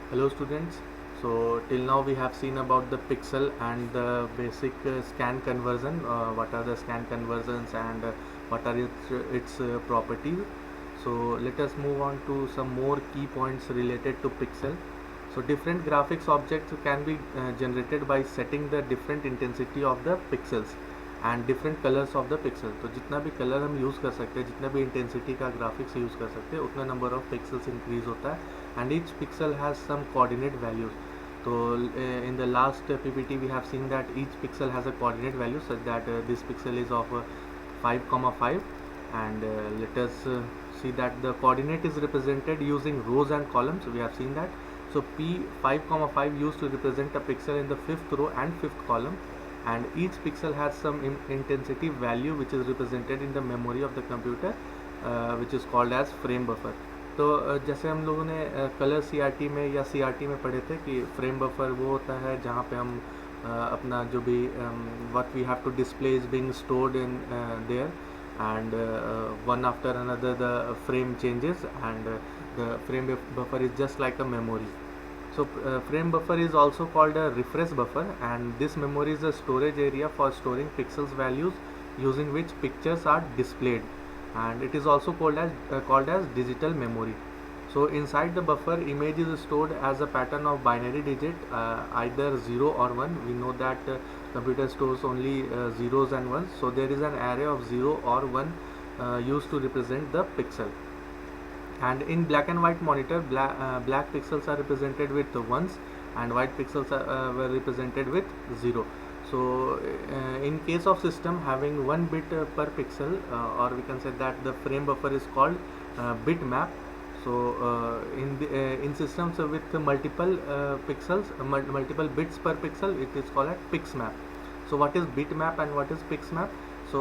Hello students. So till now we have seen about the pixel and the basic scan conversion. What are the scan conversions and what are its properties. So let us move on to some more key points related to pixel. So different graphics objects can be generated by setting the different intensity of the pixels and different colours of the pixel. तो जितना भी colour हम use कर सकते हैं, जितना भी intensity का ग्राफिक्स यूज़ कर सकते हैं, उतना नंबर ऑफ पिक्सल्स इंक्रीज होता है and each pixel has some coordinate values. तो in the last PPT we have seen that each pixel has a coordinate value such that this pixel is of 5,5 and let us see that the coordinate is represented using rows and columns. We have seen that. So P5,5 used to represent a pixel in the fifth row and fifth column, and each pixel has some intensity value which is represented in the memory of the computer, which is called as frame buffer. तो जैसे हम लोगों ने colour CRT में या CRT में पढ़े थे कि फ्रेम बफर वो होता है जहाँ पे हम अपना जो भी what we have to display is being stored in there and one after another the frame changes and the frame buffer is just like a memory. So frame buffer is also called a refresh buffer, and this memory is a storage area for storing pixels values using which pictures are displayed, and it is also called as digital memory. So inside the buffer, image is stored as a pattern of binary digit, either 0 or 1. We know that computer stores only zeros and ones, so there is an array of 0 or 1 used to represent the pixel. And in black and white monitor, black pixels are represented with ones and white pixels were represented with 0. So in case of system having 1 bit per pixel, or we can say that the frame buffer is called bit map. So in systems with multiple pixels, multiple bits per pixel, it is called as pix map. So what is bit map and what is pix map? So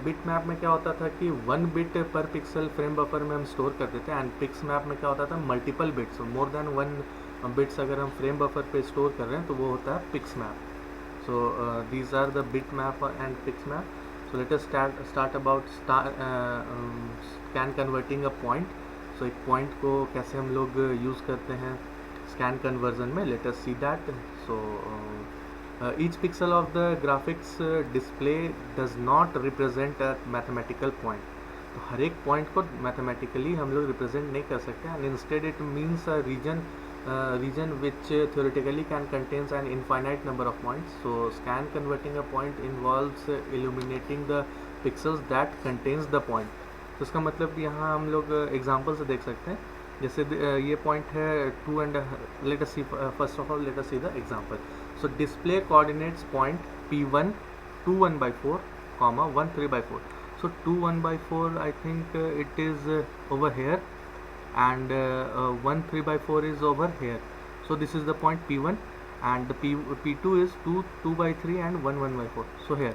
bit map में क्या होता था कि 1 bit पर pixel frame buffer में हम store करते थे, एंड पिक्स मैप में क्या होता था multiple bits, more than 1 bits अगर हम फ्रेम बफर पे स्टोर कर रहे हैं तो वो होता है pixmap. So these are the bitmap and pixmap. So let us start about scan converting a point. So एक पॉइंट को कैसे हम लोग यूज़ करते हैं स्कैन कन्वर्जन में. Let us see that. So each pixel of the graphics display does not represent a mathematical point. तो हर एक पॉइंट को मैथमेटिकली हम लोग रिप्रेजेंट नहीं कर सकते, and instead it means a region which theoretically can contains an infinite number of points. So scan converting a point involves illuminating the pixels that contains the point. तो इसका मतलब कि यहाँ हम लोग एग्जांपल से देख सकते हैं. जैसे ये पॉइंट है 2 and let us see, first of all let us see the example. So display coordinates point P1 2 1/4, 1 3/4. So 2 1/4, I think it is over here, and 1 3/4 is over here. So this is the point P1, and the P2 is 2 2/3 and 1 1/4. So here,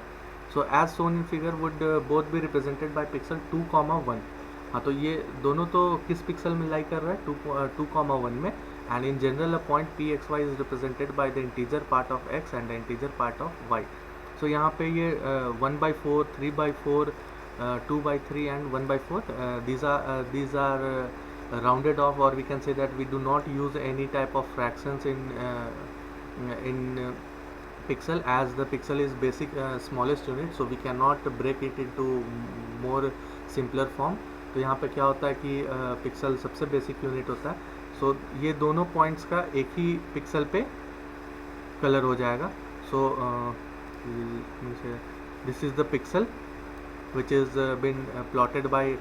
so as shown in figure would both be represented by pixel 2 1. हाँ, तो ये दोनों तो किस pixel में लाई कर रहा है 2 1 में, and in general a point pxy is represented by the integer part of x and the integer part of y. So यहाँ पे ये 1/4, 3/4, 2/3 and 1/4, these are rounded off, or we can say that we do not use any type of fractions in pixel, as the pixel is basic smallest unit, so we cannot break it into more simpler form. तो यहाँ पे क्या होता है कि pixel सबसे basic unit होता है. सो ये दोनों पॉइंट्स का एक ही पिक्सल पे कलर हो जाएगा. So this is the pixel which is been plotted by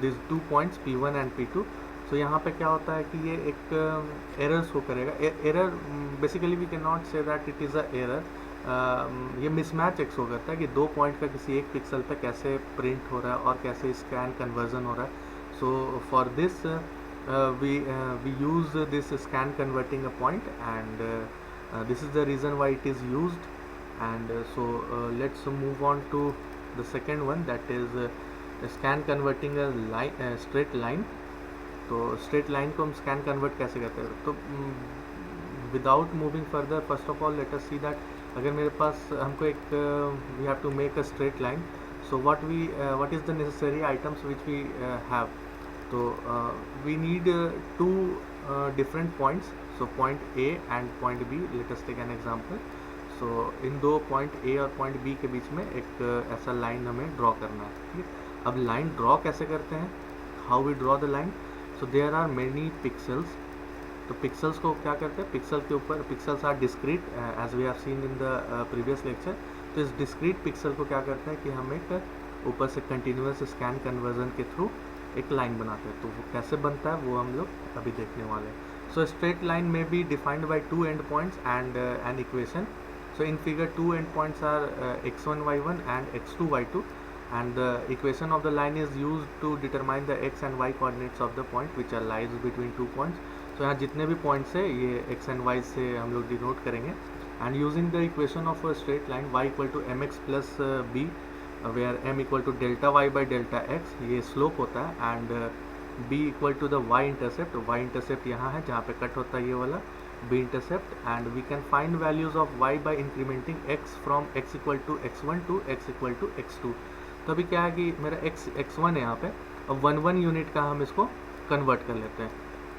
this 2 points P1 and P2. So यहाँ पे क्या होता है कि ये एक एरर शो करेगा. Error basically we can not say that it is a error. ये मिसमैच एक शो करता है कि 2 पॉइंट का किसी एक पिक्सल पे कैसे प्रिंट हो रहा है और कैसे स्कैन कन्वर्जन हो रहा है. So for this we use this scan converting a point, and this is the reason why it is used. And so let's move on to the second one, that is scan converting a line, straight line. तो straight line को हम scan convert कैसे करते हैं. तो without moving further, first of all let us see that अगर मेरे पास हमको एक we have to make a straight line. So what is the necessary items which we have. तो we need 2 different points. So point A and point B, let us take an example. So इन दो point A और point B के बीच में एक ऐसा line हमें draw करना है, ठीक है। अब line draw कैसे करते हैं, how we draw the line? So there are many pixels. तो पिक्सल्स को क्या करते हैं, पिक्सल के ऊपर, pixels are discrete as we have seen in the previous lecture. तो इस डिस्क्रीट पिक्सल को क्या करते हैं कि हम एक ऊपर से कंटिन्यूस स्कैन कन्वर्जन के थ्रू एक लाइन बनाते हैं। तो वो कैसे बनता है वो हम लोग अभी देखने वाले हैं। सो स्ट्रेट लाइन में be defined by two and points and an equation. So in figure two end points are x1 y1 and x2 y2, and the equation of the line is used to determine the x and y coordinates of the point which are lies between two points. So यहाँ जितने भी points है ये x and y से हम लोग denote करेंगे, and using the equation of a straight line y equal to mx plus b, where m equal to delta y by delta x, ये slope होता है, and b equal to the y intercept यहाँ है जहाँ पे cut होता है ये वाला b intercept, and we can find values of y by incrementing x from x equal to x1 to x equal to x2। तो अभी क्या है कि मेरा x1 है यहाँ पे, अब 1 यूनिट का हम इसको कन्वर्ट कर लेते हैं,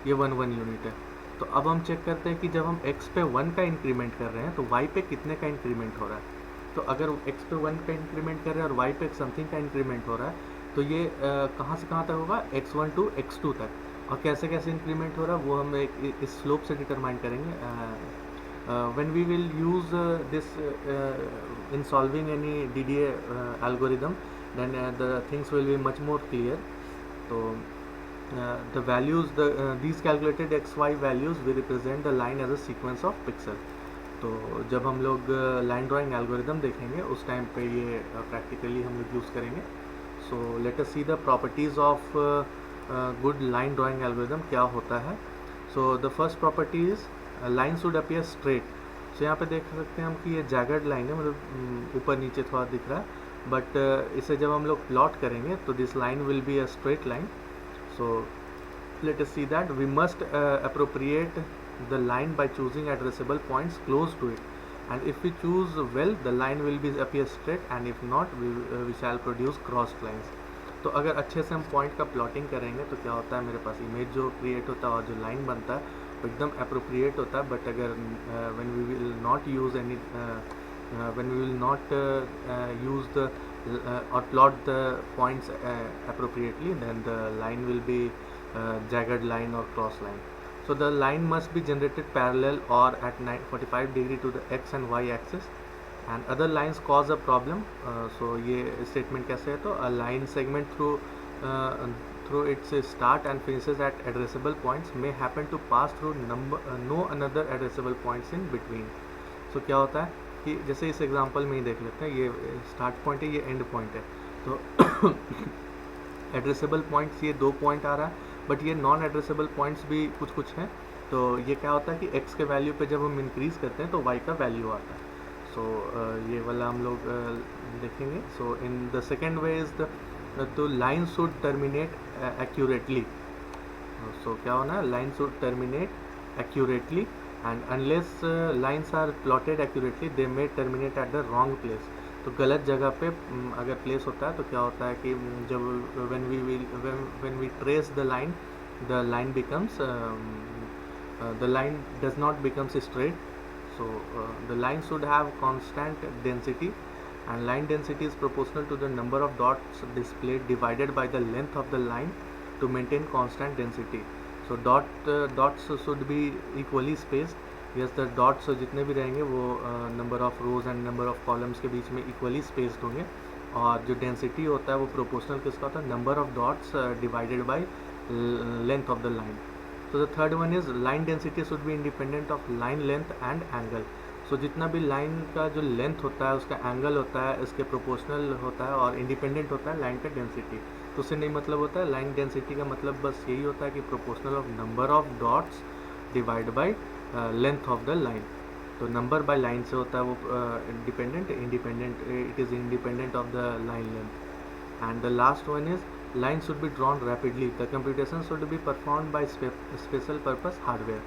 ये 1 यूनिट है। तो अब हम चेक करते हैं कि जब हम x पे 1 का इंक्रीमेंट कर रहे हैं तो y पे कितने का इंक्रीमेंट हो रहा है। तो अगर x पे 1 का इंक्रीमेंट कर रहे हैं और y पे समथिंग का इंक्रीमेंट हो रहा है, तो ये कहाँ से कहाँ तक होगा, x1 to x2 तक। और कैसे कैसे इंक्रीमेंट हो रहा है वो हम एक इस स्लोप से डिटरमाइन करेंगे। When we will use this in solving any DDA algorithm, then the things will be much more clear. तो the values, these calculated XY values will represent the line as a sequence of pixel. तो जब हम लोग line drawing algorithm देखेंगे उस time पे ये practically हम लोग यूज़ करेंगे। So let us see the properties of good line drawing algorithm क्या होता है। So the first property is line should appear straight. So यहाँ पे देख सकते हैं हम कि ये जैगर्ड लाइन है, मतलब ऊपर नीचे थोड़ा दिख रहा है, बट इसे जब हम लोग प्लॉट करेंगे तो this line will be a straight line. So let us see that we must appropriate the line by choosing addressable points close to it, and if we choose well the line will be appear straight, and if not we shall produce crossed lines। तो अगर अच्छे से हम point का plotting करेंगे तो क्या होता है, मेरे पास इमेज जो क्रिएट होता है और जो लाइन बनता है वो एकदम अप्रोप्रिएट होता है। बट अगर when we will not use any, when we will not use the or plot the points appropriately, then the line will be jagged line or cross line। So the line must be generated parallel or at 45 degree to the x and y axis, and other lines cause a problem। so ये statement कैसे है, तो a line segment through its start and finishes at addressable points may happen to pass through no another addressable points in between। so क्या होता है कि जैसे इस एग्जांपल में ही देख लेते हैं, ये स्टार्ट पॉइंट है, ये एंड पॉइंट है। तो एड्रेसेबल पॉइंट्स ये 2 पॉइंट आ रहा है, बट ये नॉन एड्रेसेबल पॉइंट्स भी कुछ हैं। तो ये क्या होता है कि x के वैल्यू पे जब हम इंक्रीज़ करते हैं तो y का वैल्यू आता है। सो ये वाला हम लोग देखेंगे। So in the second way is the, तो line should terminate accurately. So क्या होना है, line should terminate accurately, and unless lines are plotted accurately they may terminate at the wrong place। तो गलत जगह पे अगर प्लेस होता है तो क्या होता है कि जब when we trace the line becomes the line does not becomes straight। so the line should have constant density, and line density is proportional to the number of dots displayed divided by the length of the line to maintain constant density। so dots should be equally spaced। yes, the dots जितने भी रहेंगे वो number of rows and number of columns के बीच में equally spaced होंगे, और जो density होता है वो proportional किसका होता है, number of dots divided by length of the line। so the third one is line density should be independent of line length and angle। so जितना भी लाइन का जो लेंथ होता है उसका एंगल होता है इसके प्रोपोर्शनल होता है, और इंडिपेंडेंट होता है लाइन का डेंसिटी। तो उससे नहीं मतलब होता है, लाइन डेंसिटी का मतलब बस यही होता है कि proportional of number of dots divide by length of the line. तो नंबर बाय लाइन से होता है वो independent, it is independent of the line length. And the last one is line should be drawn rapidly, the computation should be perform by special purpose hardware.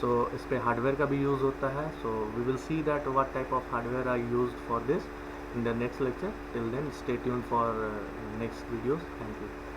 So इस पर hardware का भी use होता है। So we will see that what type of hardware are used for this in the next lecture। till then stay tuned for next videos। thank you।